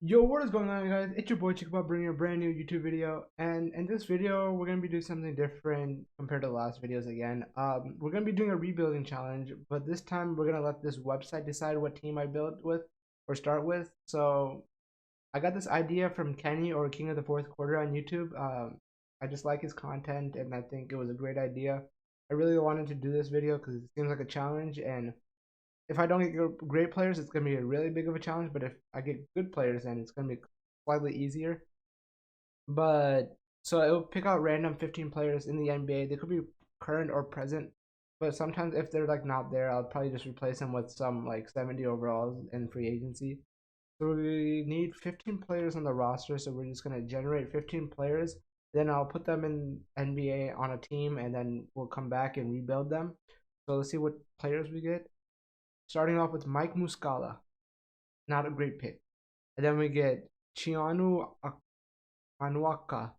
Yo, what is going on, guys? It's your boy Chickabot bringing a brand new YouTube video, and in this video, we're gonna be doing something different compared to the last videos again. We're gonna be doing a rebuilding challenge, but this time we're gonna let this website decide what team I build with or start with. So I got this idea from Kenny or King of the Fourth Quarter on YouTube. I just like his content, and I think it was a great idea. I really wanted to do this video because it seems like a challenge, and if I don't get great players, it's gonna be a really big of a challenge. But if I get good players, then it's gonna be slightly easier. But so it'll pick out random 15 players in the NBA. They could be current or present, but sometimes if they're like not there, I'll probably just replace them with some like 70 overalls in free agency. So we need 15 players on the roster. So we're just gonna generate 15 players. Then I'll put them in NBA on a team, and then we'll come back and rebuild them. So let's see what players we get. Starting off with Mike Muscala, not a great pick. And then we get Chianu Anwaka,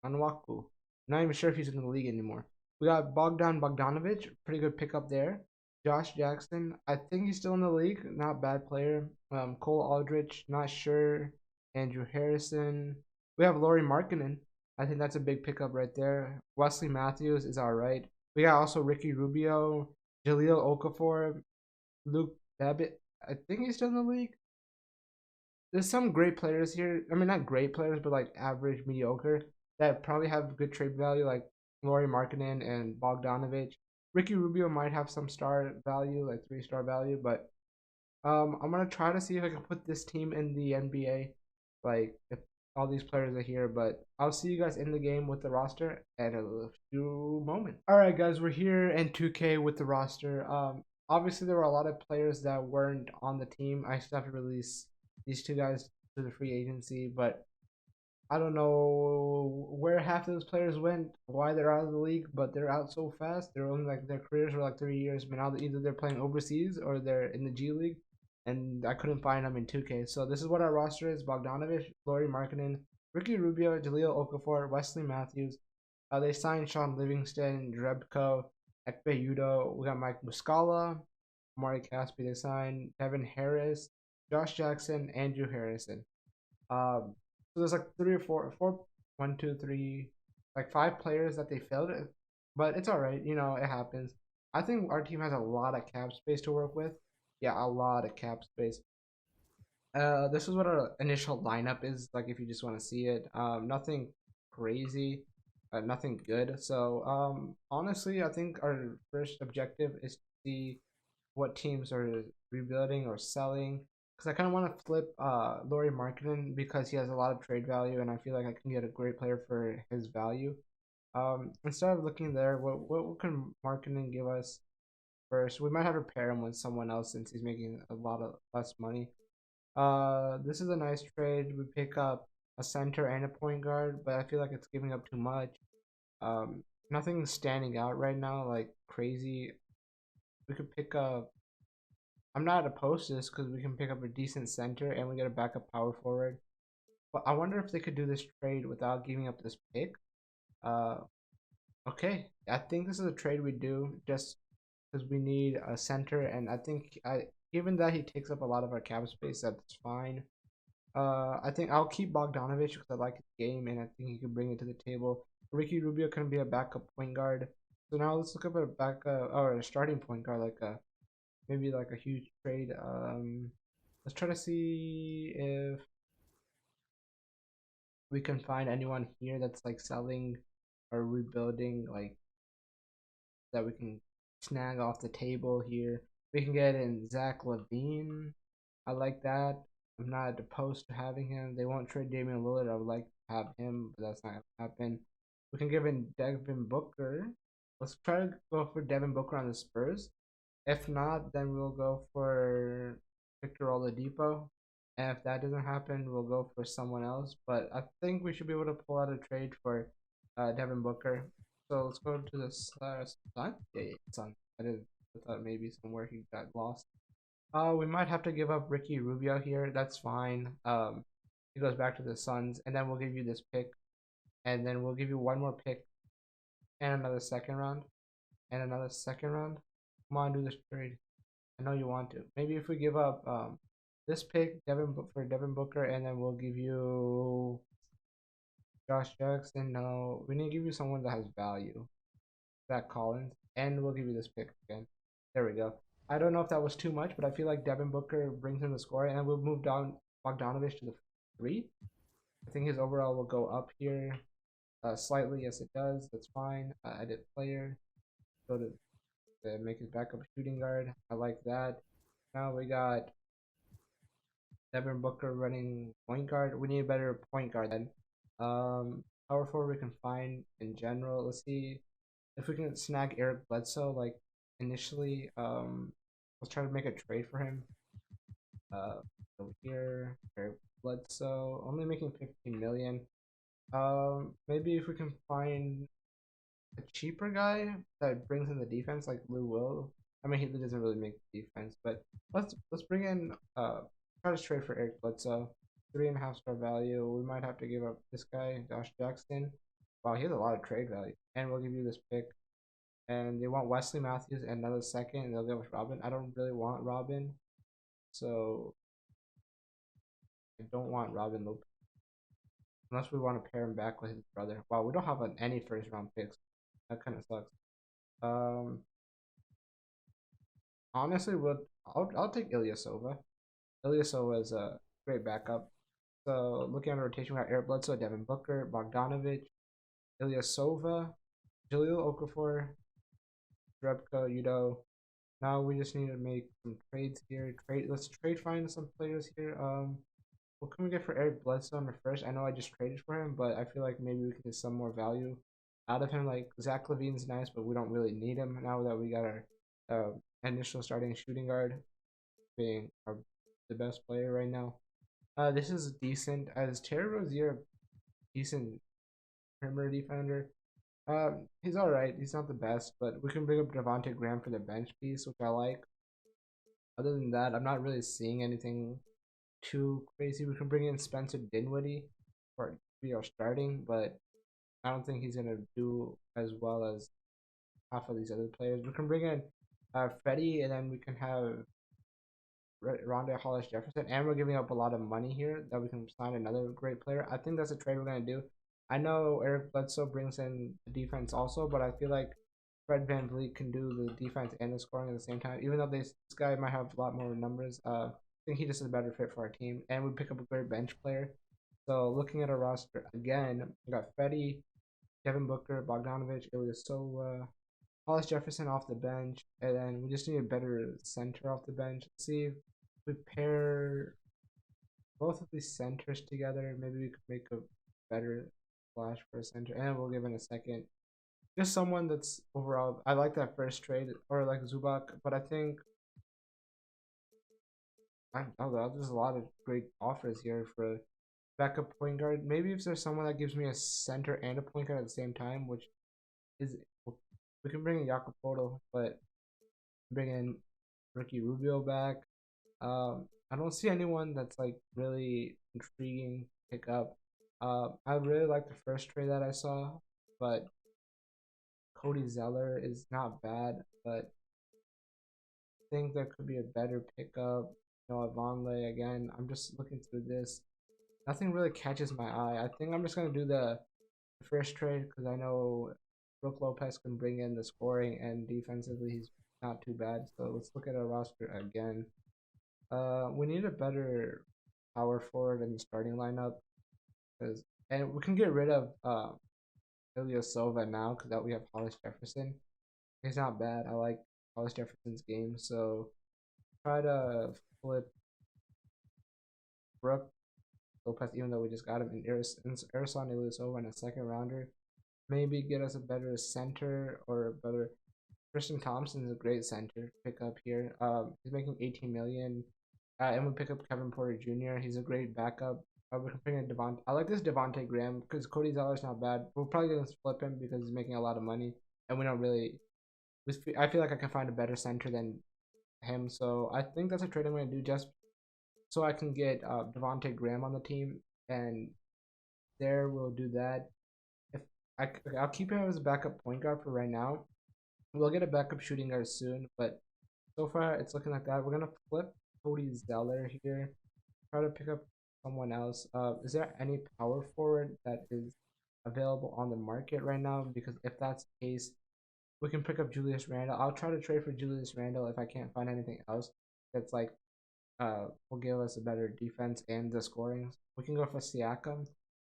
Anwaku. Not even sure if he's in the league anymore. We got Bogdanovic, pretty good pickup there. Josh Jackson, I think he's still in the league, not bad player. Cole Aldrich, not sure. Andrew Harrison. We have Laurie Markkinen. I think that's a big pickup right there. Wesley Matthews is all right. We got also Ricky Rubio, Jaleel Okafor, Luke Babbitt. I think he's still in the league. There's some great players here. I mean, not great players, but like average, mediocre that probably have good trade value, like Laurie Markkinen and Bogdanovic. Ricky Rubio might have some star value, like 3-star value, but I'm gonna try to see if I can put this team in the NBA, like if all these players are here. But I'll see you guys in the game with the roster in a few moments. All right, guys, we're here in 2K with the roster. Obviously there were a lot of players that weren't on the team. I still have to release these two guys to the free agency, but I don't know where half of those players went, why they're out of the league, but they're out so fast. They're only like their careers were like 3 years, but now either they're playing overseas or they're in the G League, and I couldn't find them in 2K. So this is what our roster is: Bogdanovic, Laurie Markkinen, Ricky Rubio, Jaleel Okafor, Wesley Matthews. They signed Sean Livingston, Drebko, Ekpe Udo. We got Mike Muscala, Amari Caspi. They signed Devin Harris, Josh Jackson, Andrew Harrison. So there's like three or four, one, two, three, like five players that they failed it, but it's all right. You know, it happens. I think our team has a lot of cap space to work with. Yeah, a lot of cap space. This is what our initial lineup is like if you just want to see it. Nothing crazy, nothing good. So, honestly, I think our first objective is to see what teams are rebuilding or selling. Because I kind of want to flip Laurie Markkinen because he has a lot of trade value, and I feel like I can get a great player for his value. Instead of looking there, what can Markkinen give us first? We might have to pair him with someone else since he's making a lot of less money. This is a nice trade. We pick up a center and a point guard, but I feel like it's giving up too much. Nothing's standing out right now, like crazy. We could pick up. I'm not opposed to this because we can pick up a decent center and we get a backup power forward. But I wonder if they could do this trade without giving up this pick. Uh, okay, I think this is a trade we do just because we need a center, and I think given that he takes up a lot of our cap space, that's fine. I think I'll keep Bogdanovic because I like his game and I think he can bring it to the table. Ricky Rubio can be a backup point guard. So now let's look up a backup or a starting point guard, like a maybe like a huge trade. Let's try to see if we can find anyone here that's like selling or rebuilding, like that we can snag off the table here. We can get in Zach Levine. I like that. I'm not opposed to having him. They won't trade Damian Lillard. I would like to have him, but that's not gonna happen. We can give in Devin Booker. Let's try to go for Devin Booker on the Spurs. If not, then we'll go for Victor Oladipo. And if that doesn't happen, we'll go for someone else. But I think we should be able to pull out a trade for Devin Booker. So let's go to the Sun. Yeah, Sun. I thought maybe somewhere he got lost. We might have to give up Ricky Rubio here. That's fine. He goes back to the Suns, and then we'll give you this pick, and then we'll give you one more pick, and another second round, and another second round. Come on, do this trade. I know you want to. Maybe if we give up this pick for Devin Booker, and then we'll give you Josh Jackson. No, we need to give you someone that has value. Zach Collins, and we'll give you this pick again. There we go. I don't know if that was too much, but I feel like Devin Booker brings in the score, and we'll move down Bogdanovic to the 3. I think his overall will go up here slightly. Yes, it does. That's fine. Edit player. Go to make his backup shooting guard. I like that. Now we got Devin Booker running point guard. We need a better point guard then. Power forward we can find in general. Let's see if we can snag Eric Bledsoe. Like initially, let's try to make a trade for him. Over here, Eric Bledsoe only making 15 million. Maybe if we can find a cheaper guy that brings in the defense, like Lou Will. I mean, he doesn't really make defense, but let's bring in try to trade for Eric Bledsoe. 3.5 star value. We might have to give up this guy, Josh Jackson. Wow, he has a lot of trade value, and we'll give you this pick. And they want Wesley Matthews and another second, and they'll give us Robin. I don't really want Robin, so I don't want Robin Lopez unless we want to pair him back with his brother. Wow, we don't have any first round picks. That kind of sucks. Honestly, I'll take Ilyasova. Ilyasova is a great backup. So looking at the rotation, we got Eric Bledsoe, Devin Booker, Bogdanovic, Ilyasova, Jahlil Okafor, Rebko, Udo. Now we just need to make some trades here. Let's trade find some players here. What can we get for Eric Bledsoe on the first? I know I just traded for him, but I feel like maybe we can get some more value out of him. Like Zach LaVine's nice, but we don't really need him now that we got our initial starting shooting guard being the best player right now. This is decent. As Terry Rozier, decent perimeter defender. He's all right. He's not the best, but we can bring up Devontae Graham for the bench piece, which I like. Other than that, I'm not really seeing anything too crazy. We can bring in Spencer Dinwiddie for be our starting, but I don't think he's gonna do as well as half of these other players. We can bring in Freddie, and then we can have Rondé Hollis Jefferson, and we're giving up a lot of money here that we can sign another great player. I think that's a trade we're gonna do. I know Eric Bledsoe brings in the defense also, but I feel like Fred VanVleet can do the defense and the scoring at the same time. Even though this guy might have a lot more numbers, I think he just is a better fit for our team. And we pick up a great bench player. So looking at our roster again, we got Freddie, Devin Booker, Bogdanovic, Ilyasova, Hollis Jefferson off the bench, and then we just need a better center off the bench. Let's see if we pair both of these centers together. Maybe we could make a better splash for a center, and we'll give in a second. Just someone that's overall. I like that first trade, or like Zubac, but I think I don't know. There's a lot of great offers here for a backup point guard. Maybe if there's someone that gives me a center and a point guard at the same time, which is we can bring in Jakob Poeltl, but bring in Ricky Rubio back. I don't see anyone that's like really intriguing pick up. I really like the first trade that I saw, but Cody Zeller is not bad, but I think there could be a better pickup. Noah Vonleh again. I'm just looking through this. Nothing really catches my eye. I think I'm just gonna do the first trade because I know Brook Lopez can bring in the scoring, and defensively he's not too bad. So let's look at our roster again. We need a better power forward in the starting lineup, and we can get rid of Ilyasova now because that we have Hollis Jefferson. He's not bad. I like Hollis Jefferson's game, so try to flip Brook Lopez, even though we just got him in Ersan Ilyasova in a second rounder. Maybe get us a better center or a better. Tristan Thompson is a great center pick up here. He's making 18 million. And we pick up Kevin Porter Jr. He's a great backup. We're picking Devontae. I like this Devontae Graham because Cody Zeller's not bad. We're probably gonna flip him because he's making a lot of money, and we don't really. I feel like I can find a better center than him, so I think that's a trade I'm gonna do just so I can get Devontae Graham on the team, and there we'll do that. If I'll keep him as a backup point guard for right now. We'll get a backup shooting guard soon, but so far it's looking like that. We're gonna flip Cody Zeller here. try to pick up someone else. Is there any power forward that is available on the market right now? Because if that's the case, we can pick up Julius Randle. I'll try to trade for Julius Randle if I can't find anything else that's like will give us a better defense and the scoring. We can go for Siakam.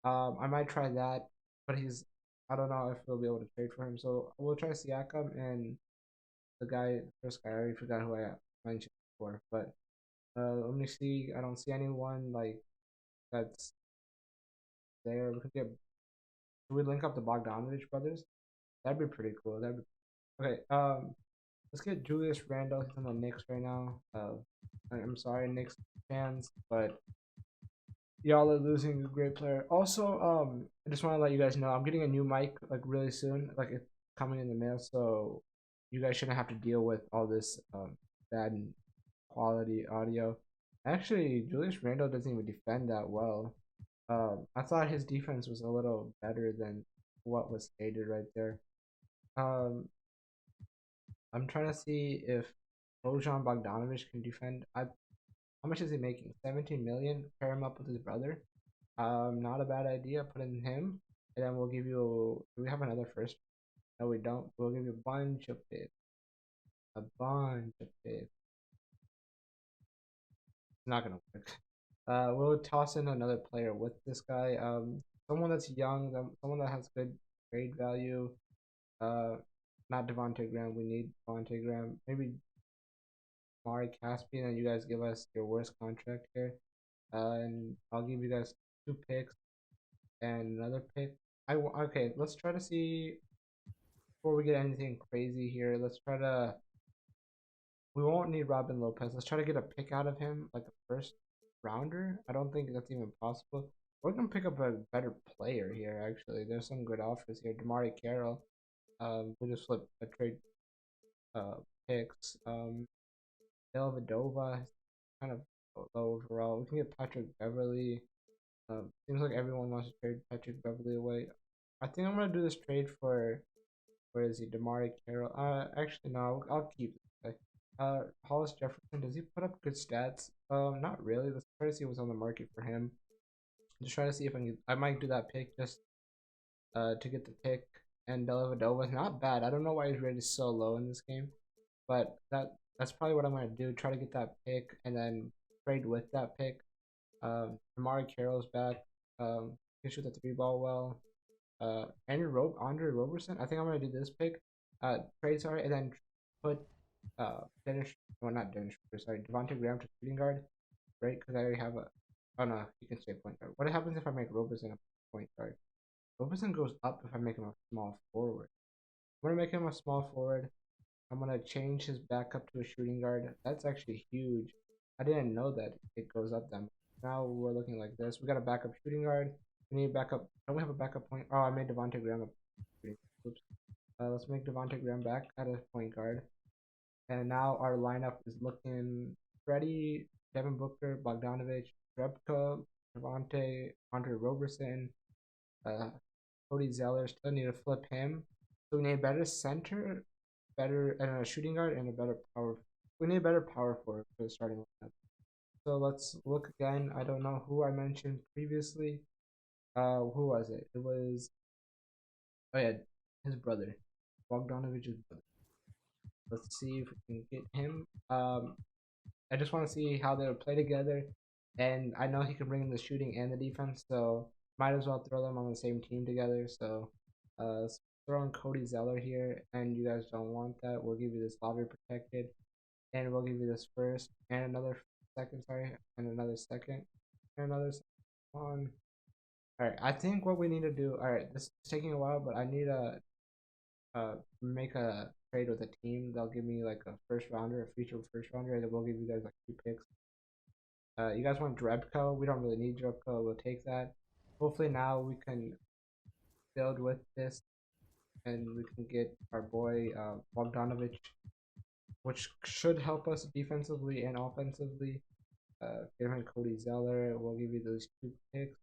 I might try that, but I don't know if we'll be able to trade for him. So we'll try Siakam and first guy. I already forgot who I mentioned before, but let me see. I don't see anyone like that's there. We could get. Should we link up the Bogdanovic brothers? That'd be pretty cool. That'd be okay. Let's get Julius Randle. He's on the Knicks right now. I'm sorry, Knicks fans, but y'all are losing a great player. Also, I just want to let you guys know I'm getting a new mic like really soon. Like it's coming in the mail, so you guys shouldn't have to deal with all this bad quality audio. Actually, Julius Randle doesn't even defend that well. I thought his defense was a little better than what was stated right there. Um, I'm trying to see if Bojan Bogdanovic can defend. How much is he making? 17 million. Pair him up with his brother. Not a bad idea. Put in him, and then we'll give you. Do we have another first? No, we don't. We'll give you a bunch of picks. A bunch of picks. It's not gonna work. We'll toss in another player with this guy. Someone that's young. Someone that has good trade value. Uh, not Devontae Graham. We need Devontae Graham. Maybe Mari Caspian, and you guys give us your worst contract here. And I'll give you guys two picks and another pick. Okay. Let's try to see before we get anything crazy here. Let's try to. We won't need Robin Lopez. Let's try to get a pick out of him, like a first rounder. I don't think that's even possible. We're gonna pick up a better player here. Actually, there's some good offers here. Damari Carroll. We just flip a trade uh picks. Dellavedova, kind of low overall. We can get Patrick Beverly. Seems like everyone wants to trade Patrick Beverly away. I think I'm gonna do this trade for where is he? Damari Carroll. Actually no, I'll keep this guy. Hollis Jefferson. Does he put up good stats? Not really. Let's try to see what's on the market for him. Just try to see if I might do that pick just to get the pick. And Dellavedova is not bad. I don't know why he's rated so low in this game, but that's probably what I'm gonna do. Try to get that pick and then trade with that pick. Amari Carroll's back. Can shoot the three ball well. Andre Roberson. I think I'm gonna do this pick. Trade sorry, and then put Dennis. Well, not Dennis. Sorry, Devontae Graham to shooting guard. Right, because I already have a. Oh no, he can stay point guard. What happens if I make Roberson a point guard? Roberson goes up if I make him a small forward. I'm gonna make him a small forward. I'm gonna change his backup to a shooting guard. That's actually huge. I didn't know that it goes up then. Now we're looking like this. We got a backup shooting guard. We need backup. Don't we have a backup point? Oh, I made Devontae Graham a shooting. Oops. Let's make Devontae Graham back at a point guard. And now our lineup is looking Freddie, Devin Booker, Bogdanovic, Rebko, Devontae, Andre Roberson, uh, Cody Zeller. Still need to flip him. So we need a better center, better and a shooting guard, and a better power. We need a better power forward for the starting lineup. So let's look again. I don't know who I mentioned previously. Who was it? It was oh yeah, his brother, Bogdanovic's brother. Let's see if we can get him. I just want to see how they would play together, and I know he can bring in the shooting and the defense, so might as well throw them on the same team together. So, let's throw in Cody Zeller here, and you guys don't want that. We'll give you this lottery protected, and we'll give you this first and another second, sorry, and another second, and another one. All right, I think what we need to do. All right, this is taking a while, but I need to make a trade with a team. They'll give me like a first rounder, a future first rounder, and then we'll give you guys like two picks. You guys want Drebko? We don't really need Drebko. We'll take that. Hopefully now we can build with this, and we can get our boy Bogdanovic, which should help us defensively and offensively. Get him and Cody Zeller. We'll give you those two picks,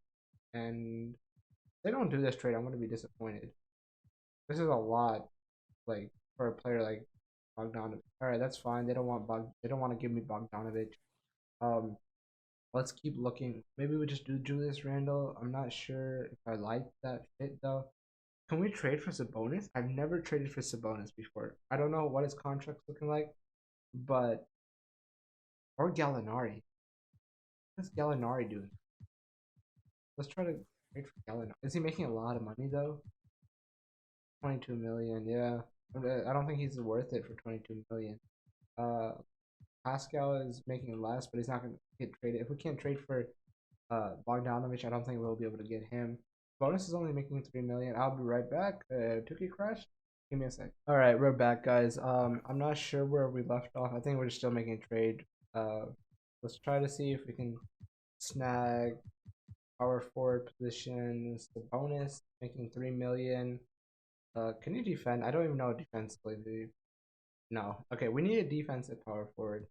and if they don't do this trade, I'm gonna be disappointed. This is a lot, like for a player like Bogdanovic. All right, that's fine. They don't want to give me Bogdanovic. Um, Let's keep looking. Maybe we just do Julius Randle. I'm not sure if I like that fit though. Can we trade for Sabonis? I've never traded for Sabonis before. I don't know what his contract's looking like, but or Gallinari. What's Gallinari doing? Let's try to trade for Gallinari. Is he making a lot of money though? 22 million, yeah. I don't think he's worth it for 22 million. Uh, Pascal is making less, but he's not gonna get traded. If we can't trade for Bogdanovic, I don't think we'll be able to get him. Bonus is only making 3 million. I'll be right back. Tuki crash. Give me a sec. All right, we're back, guys. I'm not sure where we left off. I think we're still making a trade. Let's try to see if we can snag our forward positions. The bonus making 3 million. Can you defend? I don't even know defensively. No. Okay, we need a defensive power forward,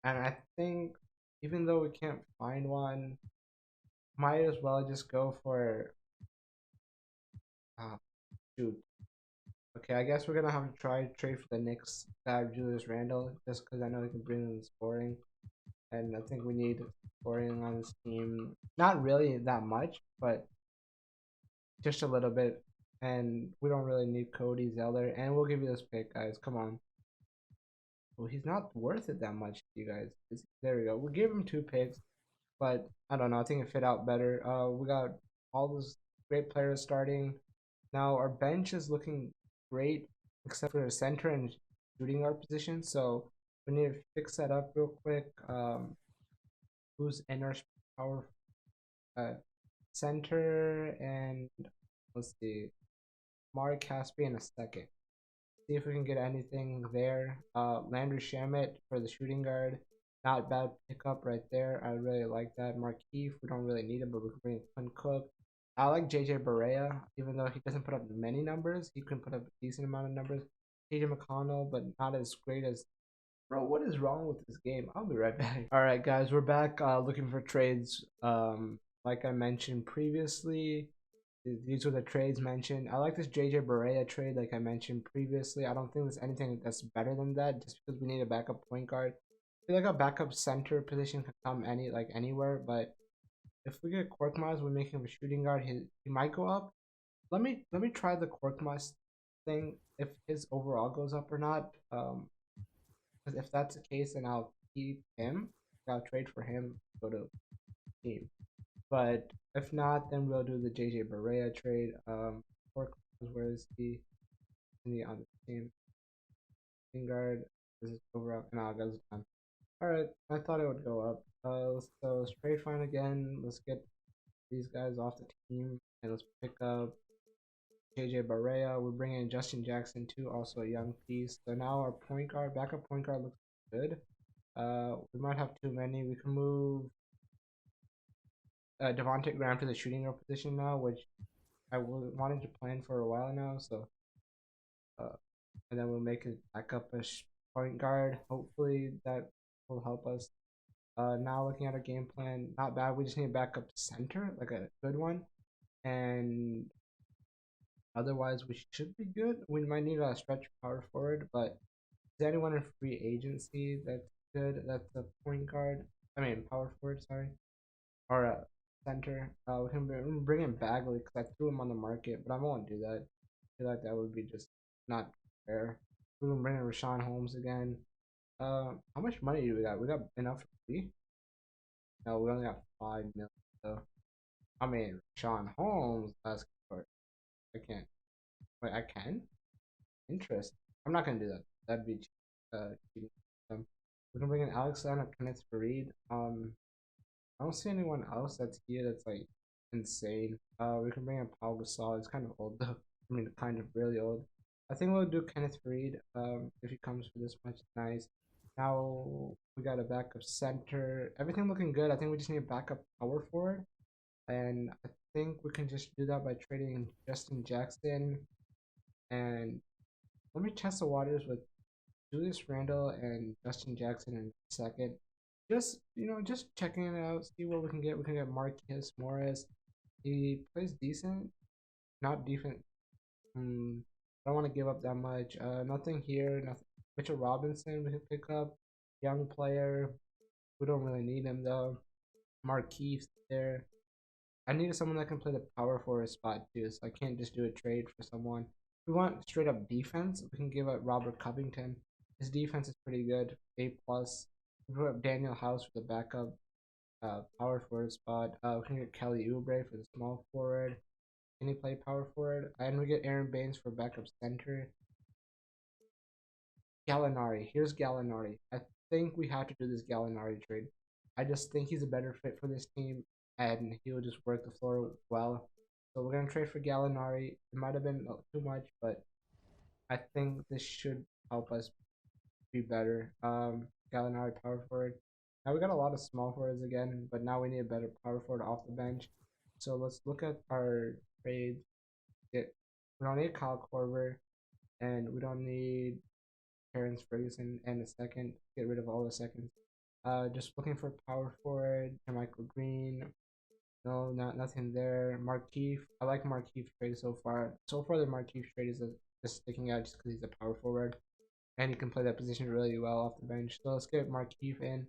and I think even though we can't find one, might as well just go for shoot. Okay, I guess we're gonna have to try to trade for the Knicks guy Julius Randle just because I know he can bring in scoring, and I think we need scoring on this team. Not really that much, but just a little bit. And we don't really need Cody Zeller, and we'll give you this pick, guys. Come on. Well, he's not worth it that much, you guys. There we go. We'll give him 2 picks, but I don't know. I think it fit out better. We got all those great players starting. Now our bench is looking great, except for the center and shooting guard position. So we need to fix that up real quick. Who's in our power uh, center? And let's see, Mark Caspi in a second. See if we can get anything there. Landry Shamet for the shooting guard. Not bad pickup right there. I really like that. Markeith, we don't really need him, but we can bring in Quinn Cook. I like JJ Barea, even though he doesn't put up many numbers. He can put up a decent amount of numbers. TJ McConnell, but not as great as. Bro, what is wrong with this game? I'll be right back. All right, guys, we're back looking for trades. Like I mentioned previously, these were the trades mentioned. I like this JJ Barea trade, like I mentioned previously. I don't think there's anything that's better than that, just because we need a backup point guard. I feel like a backup center position can come anywhere, but if we get Korkmaz, we make him a shooting guard. He might go up. Let me try the Korkmaz thing if his overall goes up or not. Because if that's the case, then I'll keep him. I'll trade for him. Go to team. But if not, then we'll do the JJ Barea trade. Korkmaz, where is he? Is he on the team? Shooting guard. This is overall. No, it goes down. Alright, I thought it would go up. So straight fine again. Let's get these guys off the team and let's pick up JJ Barea. We're bringing in Justin Jackson too, also a young piece. So now our point guard, backup point guard looks good. We might have too many. We can move Devontae Graham to the shooting guard position now, which I wanted to plan for a while now. So, and then we'll make it backup a point guard. Hopefully that will help us. Now looking at our game plan, not bad. We just need a backup center, like a good one, and otherwise we should be good. We might need a stretch power forward, but is there anyone in free agency that's good? That's a point guard. I mean power forward, sorry, or a center. We can bring in Bagley because I threw him on the market, but I won't do that. I feel like that would be just not fair. We can bring in Rashawn Holmes again. How much money do we got? We got enough for free? No, we only got 5 million. So, I mean, Sean Holmes asking for it. I can't. Wait, I can? Interest. I'm not gonna do that. That'd be cheating. We can bring in Alexander Kenneth Fareed. I don't see anyone else that's here that's like insane. We can bring in Paul Gasol. He's kind of old though. I mean, kind of really old. I think we'll do Kenneth Fareed. If he comes for this much, nice. Now we got a backup center. Everything looking good. I think we just need a backup power forward. And I think we can just do that by trading Justin Jackson. And let me test the waters with Julius Randle and Justin Jackson in a second. Just checking it out, see what we can get. We can get Marcus Morris. He plays decent, not decent. I don't want to give up that much. Nothing here. Nothing. Mitchell Robinson we can pick up, young player. We don't really need him though. Markeith's there. I needed someone that can play the power forward spot too, so I can't just do a trade for someone. If we want straight up defense, we can give up Robert Covington. His defense is pretty good, A plus. We put up Daniel House for the backup power forward spot. We can get Kelly Oubre for the small forward. Can he play power forward? And we get Aaron Baines for backup center. Gallinari. Here's Gallinari. I think we have to do this Gallinari trade. I just think he's a better fit for this team, and he will just work the floor well. So we're gonna trade for Gallinari. It might have been too much, but I think this should help us be better. Gallinari power forward. Now we got a lot of small forwards again, but now we need a better power forward off the bench. So let's look at our trades. We don't need Kyle Korver, and we don't need Terrence Ferguson and a second. Get rid of all the seconds. Just looking for power forward. Michael Green. No, nothing there. Markeith. I like Markeith's trade so far. So far, the Markeith trade is just sticking out just because he's a power forward and he can play that position really well off the bench. So let's get Markeith in,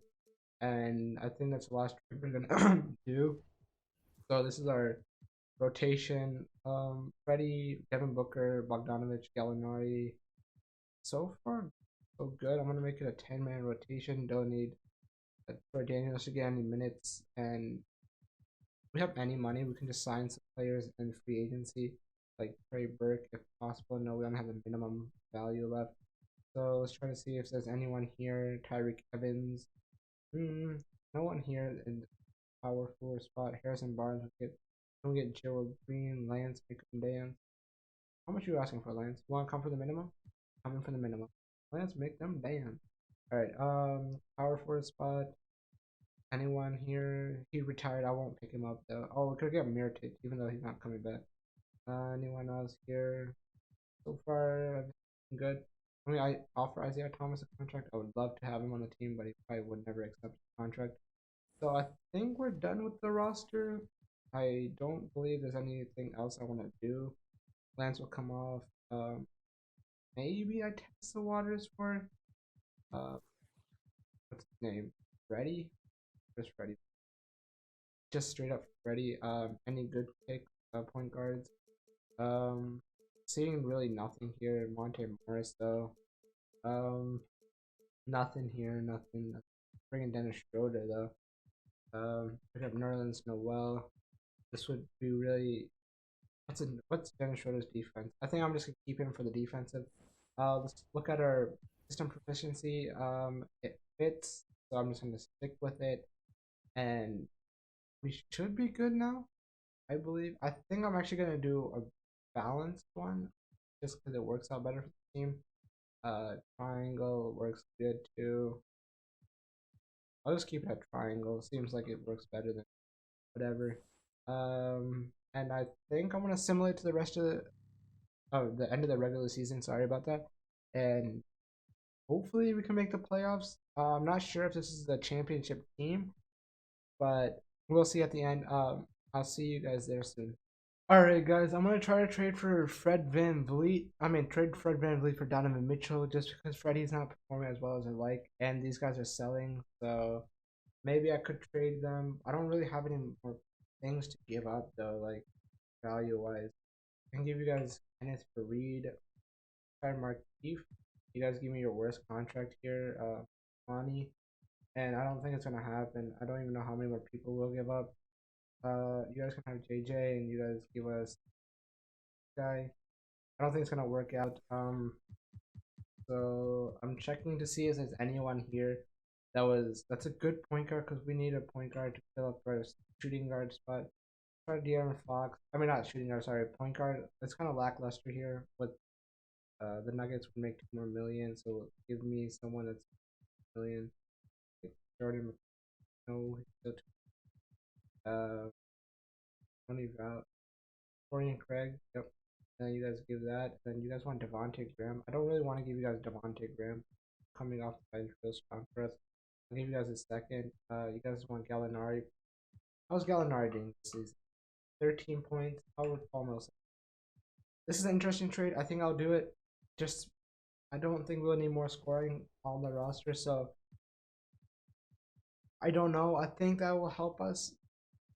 and I think that's the last trade we're gonna do. So this is our rotation. Freddie, Devin Booker, Bogdanovic, Gallinari. So far, so good. I'm gonna make it a 10-man rotation. Don't need Troy Daniels to get any minutes, and we have any money. We can just sign some players in free agency, like Trey Burke if possible. No, we don't have the minimum value left. So let's try to see if there's anyone here. Tyreek Evans. No one here in the power forward spot. Harrison Barnes. We get Gerald Green, Lance, make them dance. How much are you asking for, Lance? You want to come for the minimum? Coming for the minimum. Lance, make them dance. Alright, power forward spot. Anyone here? He retired. I won't pick him up though. Oh, we could get Mirotic, even though he's not coming back. Anyone else here? So far, I've been good. I mean, I offer Isaiah Thomas a contract. I would love to have him on the team, but he probably would never accept a contract. So I think we're done with the roster. I don't believe there's anything else I want to do. Lance will come off. Maybe I test the waters for what's his name? Freddie? Just Freddie. Just straight up Freddie. Any good pick point guards? Seeing really nothing here. Monte Morris though. Nothing here. Nothing. Bringing Dennis Schroeder though. Pick up Nerlens Noel. This would be really. What's Dennis Schroeder's defense? I think I'm just gonna keep him for the defensive. Let's look at our system proficiency. It fits, so I'm just gonna stick with it, and we should be good now. I believe. I think I'm actually gonna do a balanced one, just because it works out better for the team. Triangle works good too. I'll just keep it at triangle. Seems like it works better than whatever. And I think I'm gonna simulate to the rest of the end of the regular season. Sorry about that. And hopefully we can make the playoffs. I'm not sure if this is the championship team, but we'll see at the end. I'll see you guys there soon. Alright guys, I'm gonna try to trade for Fred VanVleet. Trade Fred VanVleet for Donovan Mitchell just because Freddie's not performing as well as I like, and these guys are selling, so maybe I could trade them. I don't really have any more things to give up though, like value wise. I can give you guys Kenneth Fareed, Markeith. You guys give me your worst contract here, Monty, and I don't think it's gonna happen. I don't even know how many more people will give up. You guys can have JJ, and you guys give us guy. I don't think it's gonna work out. So I'm checking to see if there's anyone here that's a good point guard because we need a point guard to fill up our shooting guard spot. Try De'Aaron Fox. I mean, not shooting guard. Sorry, point guard. It's kind of lackluster here. But the Nuggets would make 2 more million, so give me someone that's a million. Like Jordan. No, Tony Val, Torian Craig. Yep. Then you guys give that. Then you guys want Devontae Graham. I don't really want to give you guys Devontae Graham. Coming off the bench real strong for us. I'll give you guys a second. You guys want Gallinari. How's Gallinari doing this season? 13 points. How would Paul Millsap? This is an interesting trade. I think I'll do it. Just I don't think we'll need more scoring on the roster, so I don't know. I think that will help us.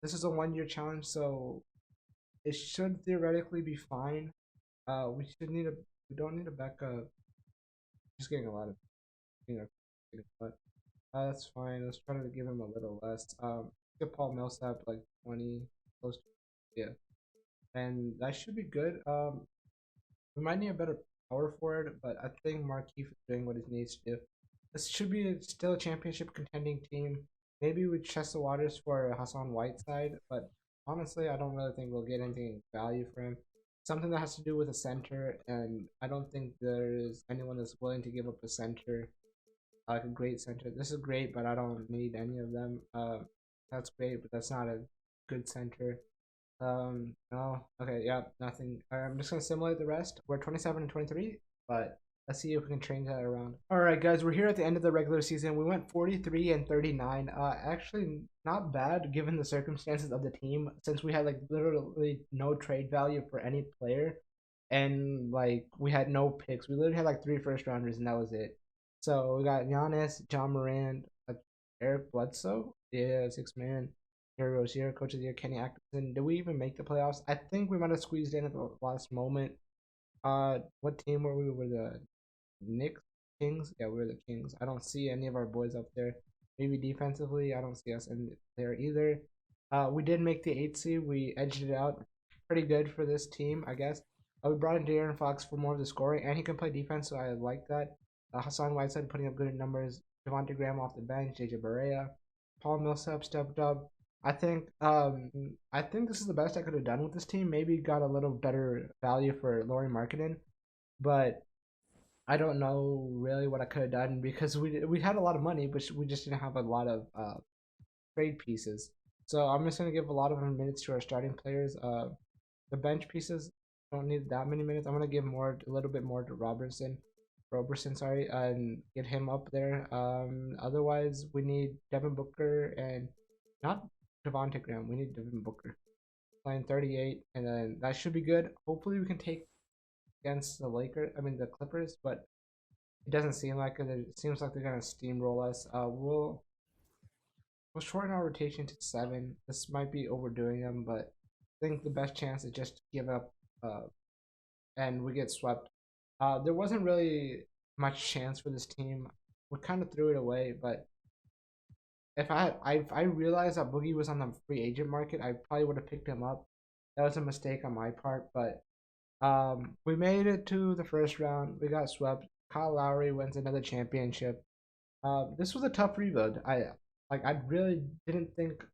This is a 1 year challenge, so it should theoretically be fine. We should need a. We don't need a backup. Just getting a lot of, you know, but that's fine. Let's try to give him a little less. Get Paul Millsap like 20, close to, yeah, and that should be good. We might need a better power forward, but I think Markeith is doing what he needs to do. This should be still a championship contending team. Maybe we test the waters for Hassan Whiteside, but honestly, I don't really think we'll get anything value for him. Something that has to do with a center, and I don't think there is anyone that's willing to give up a center, like a great center. This is great, but I don't need any of them. That's great, but that's not a good center. No. Okay, yeah, nothing. I'm just gonna simulate the rest. We're 27 and 23, but let's see if we can change that around. All right, guys, we're here at the end of the regular season. We went 43 and 39. Actually, not bad given the circumstances of the team, since we had like literally no trade value for any player, and like we had no picks. We literally had like 3 first rounders, and that was it. So we got Giannis, John Morant, Eric Bledsoe, yeah, 6 man. Terry Rozier, Coach of the Year, Kenny Atkinson. Did we even make the playoffs? I think we might have squeezed in at the last moment. What team were we? Were the Knicks, Kings? Yeah, we were the Kings. I don't see any of our boys up there. Maybe defensively, I don't see us in there either. We did make the 8 seed. We edged it out pretty good for this team, I guess. We brought in De'Aaron Fox for more of the scoring, and he can play defense, so I like that. Hassan Whiteside putting up good numbers. Devontae Graham off the bench. JJ Barea. Paul Millsap stepped up. I think this is the best I could have done with this team. Maybe got a little better value for Laurie Markkinen, but I don't know really what I could have done because we had a lot of money, but we just didn't have a lot of trade pieces. So I'm just gonna give a lot of minutes to our starting players. The bench pieces don't need that many minutes. I'm gonna give a little bit more to Roberson, sorry, and get him up there. Otherwise we need Devin Booker and not Devontae Graham. We need Devin Booker playing 38, and then that should be good. Hopefully, we can take against the Lakers. I mean the Clippers, but it doesn't seem like it. It seems like they're gonna steamroll us. We'll shorten our rotation to 7. This might be overdoing them, but I think the best chance is just to give up, and we get swept. There wasn't really much chance for this team. We kind of threw it away, but if I realized that Boogie was on the free agent market, I probably would have picked him up. That was a mistake on my part, but we made it to the first round. We got swept. Kyle Lowry wins another championship. This was a tough rebuild. I really didn't think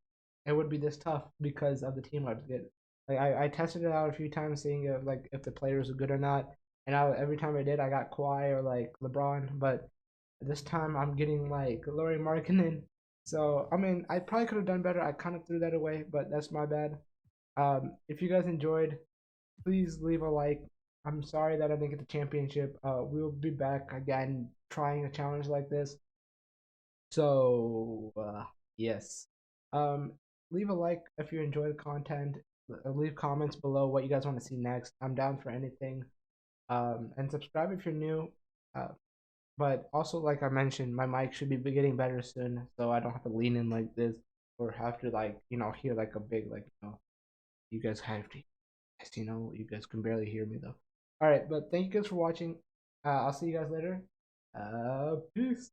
it would be this tough because of the team I'd get. Like I tested it out a few times, seeing if the players were good or not, and every time I did, I got Kawhi or like LeBron, but this time I'm getting like Laurie Markkinen. So I mean, I probably could have done better. I kind of threw that away, but that's my bad. If you guys enjoyed, please leave a like. I'm sorry that I didn't get the championship. We'll be back again trying a challenge like this. So yes, um, leave a like if you enjoy the content. Leave comments below what you guys want to see next. I'm down for anything. And subscribe if you're new. Uh, but also, like I mentioned, my mic should be getting better soon, so I don't have to lean in like this or have to like hear like a big like you guys have to, you guys can barely hear me though. All right, but thank you guys for watching. I'll see you guys later. Peace.